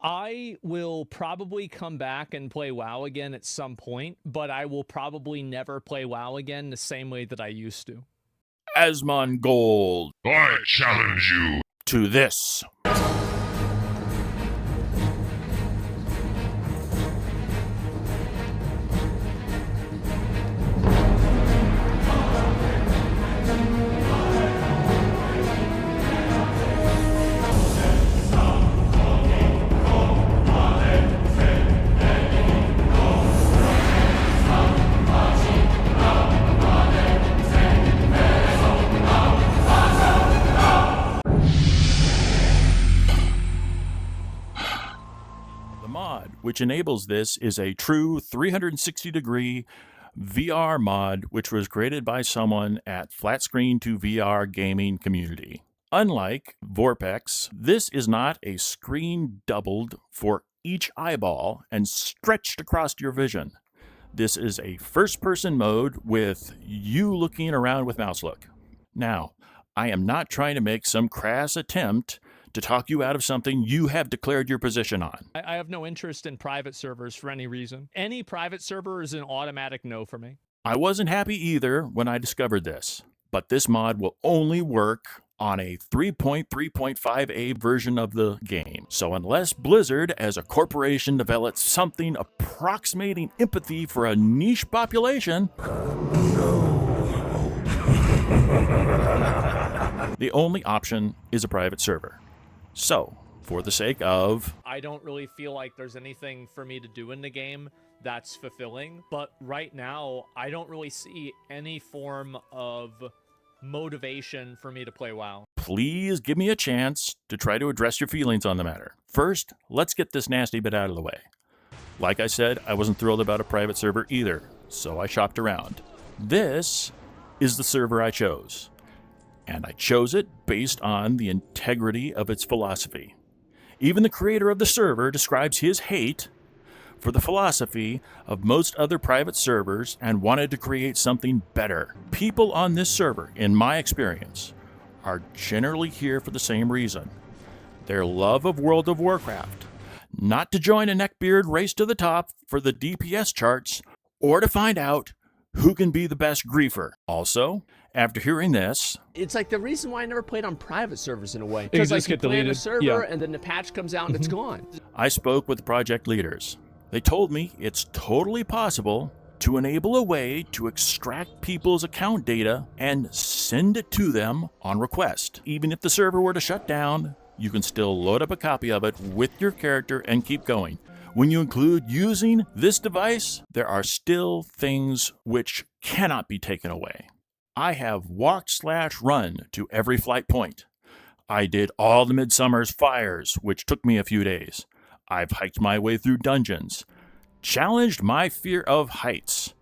I will probably come back and play WoW again at some point, but I will probably never play WoW again the same way that I used to. Asmongold, I challenge you to this. The mod which enables this is a true 360-degree VR mod which was created by someone at Flat Screen to VR gaming community. Unlike Vorpex, this is not a screen doubled for each eyeball and stretched across your vision. This is a first-person mode with you looking around with mouse look. Now, I am not trying to make some crass attempt to talk you out of something you have declared your position on. I have no interest in private servers for any reason. Any private server is an automatic no for me. I wasn't happy either when I discovered this, but this mod will only work on a 3.3.5a version of the game. So unless Blizzard as a corporation develops something approximating empathy for a niche population, the only option is a private server. So, for the sake of... I don't really feel like there's anything for me to do in the game that's fulfilling, but right now, I don't really see any form of motivation for me to play WoW. Please give me a chance to try to address your feelings on the matter. First, let's get this nasty bit out of the way. Like I said, I wasn't thrilled about a private server either, so I shopped around. This is the server I chose. And I chose it based on the integrity of its philosophy. Even the creator of the server describes his hate for the philosophy of most other private servers and wanted to create something better. People on this server, in my experience, are generally here for the same reason. Their love of World of Warcraft. Not to join a neckbeard race to the top for the DPS charts, or to find out who can be the best griefer. Also, after hearing this, it's like the reason why I never played on private servers in a way. Because Because like you get play on a deleted. server Yeah. and then the patch comes out and it's gone. I spoke with the project leaders. They told me it's totally possible to enable a way to extract people's account data and send it to them on request. Even if the server were to shut down, you can still load up a copy of it with your character and keep going. When you include using this device, there are still things which cannot be taken away. I have walked/run to every flight point. I did all the Midsummer's fires, which took me a few days. I've hiked my way through dungeons, challenged my fear of heights.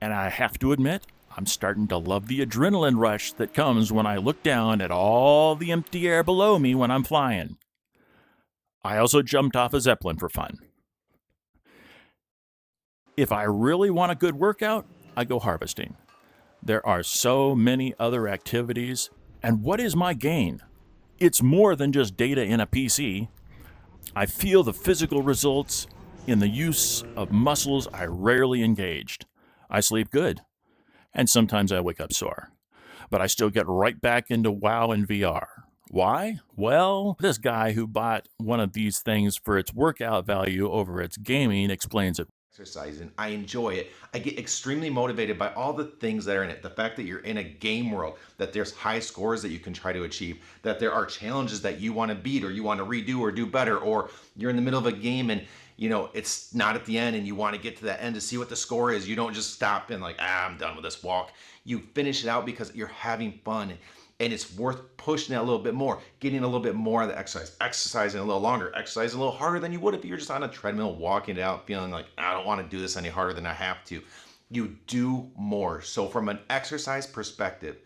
And I have to admit, I'm starting to love the adrenaline rush that comes when I look down at all the empty air below me when I'm flying. I also jumped off a Zeppelin for fun. If I really want a good workout, I go harvesting. There are so many other activities, and what is my gain? It's more than just data in a PC. I feel the physical results in the use of muscles I rarely engaged. I sleep good, and sometimes I wake up sore. But I still get right back into WoW and VR. Why? Well, this guy who bought one of these things for its workout value over its gaming explains it. Exercise, and I enjoy it. I get extremely motivated by all the things that are in it. The fact that you're in a game world, that there's high scores that you can try to achieve, that there are challenges that you want to beat or you want to redo or do better, or you're in the middle of a game and it's not at the end and you want to get to that end to see what the score is. You don't just stop and like, I'm done with this walk. You finish it out because you're having fun. And it's worth pushing it a little bit more, getting a little bit more of the exercise, exercising a little longer, exercising a little harder than you would if you're just on a treadmill, walking it out, feeling like, I don't want to do this any harder than I have to. You do more. So from an exercise perspective,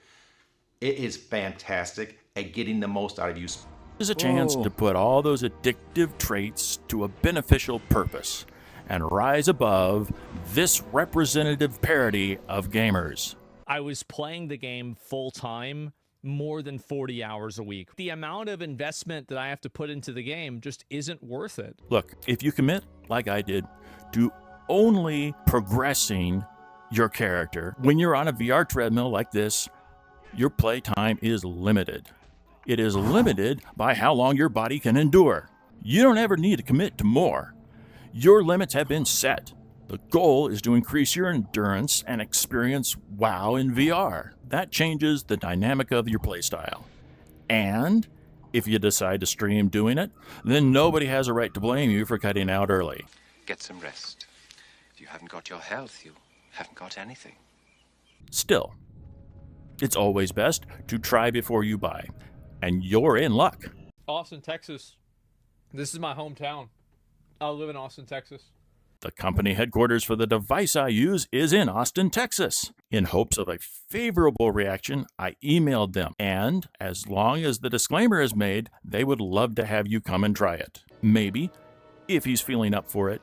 it is fantastic at getting the most out of you. There's a chance to put all those addictive traits to a beneficial purpose and rise above this representative parody of gamers. I was playing the game full time more than 40 hours a week. The amount of investment that I have to put into the game just isn't worth it. Look, if you commit, like I did, to only progressing your character, when you're on a VR treadmill like this, your playtime is limited. It is limited by how long your body can endure. You don't ever need to commit to more. Your limits have been set. The goal is to increase your endurance and experience WoW in VR. That changes the dynamic of your playstyle. And if you decide to stream doing it, then nobody has a right to blame you for cutting out early. Get some rest. If you haven't got your health, you haven't got anything. Still, it's always best to try before you buy. And you're in luck. Austin, Texas. This is my hometown. I live in Austin, Texas. The company headquarters for the device I use is in Austin, Texas. In hopes of a favorable reaction, I emailed them, and as long as the disclaimer is made, they would love to have you come and try it. Maybe, if he's feeling up for it,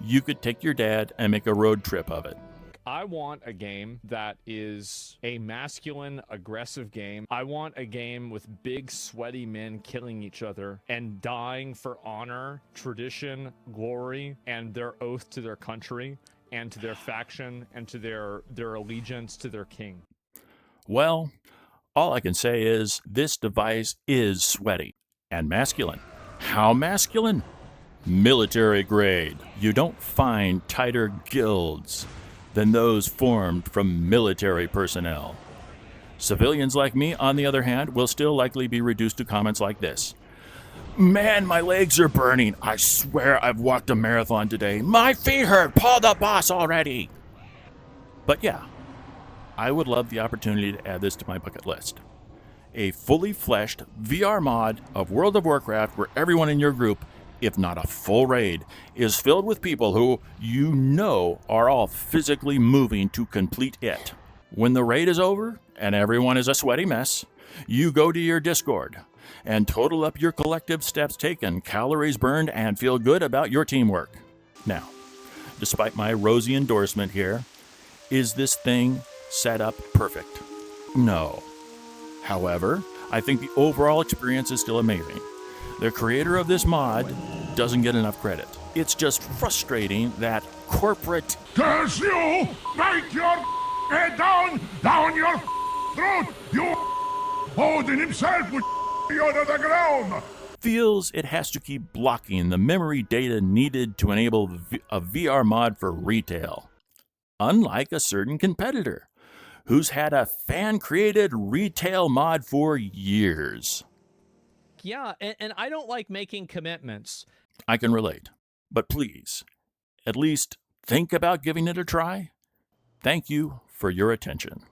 you could take your dad and make a road trip of it. I want a game that is a masculine, aggressive game. I want a game with big, sweaty men killing each other and dying for honor, tradition, glory, and their oath to their country and to their faction and to their allegiance to their king. Well, all I can say is this device is sweaty and masculine. How masculine? Military grade. You don't find tighter guilds than those formed from military personnel. Civilians like me, on the other hand, will still likely be reduced to comments like this. Man, my legs are burning. I swear I've walked a marathon today. My feet hurt. Paul the boss already. But yeah, I would love the opportunity to add this to my bucket list. A fully fleshed VR mod of World of Warcraft where everyone in your group, if not a full raid, is filled with people who you know are all physically moving to complete it. When the raid is over and everyone is a sweaty mess, you go to your Discord and total up your collective steps taken, calories burned, and feel good about your teamwork. Now, despite my rosy endorsement here, is this thing set up perfect? No. However, I think the overall experience is still amazing. The creator of this mod doesn't get enough credit. It's just frustrating that corporate Curse you! Bite your head down your throat! You Odin himself would you to the ground! feels it has to keep blocking the memory data needed to enable a VR mod for retail. Unlike a certain competitor, who's had a fan-created retail mod for years. Yeah, and I don't like making commitments. I can relate, but please, at least think about giving it a try. Thank you for your attention.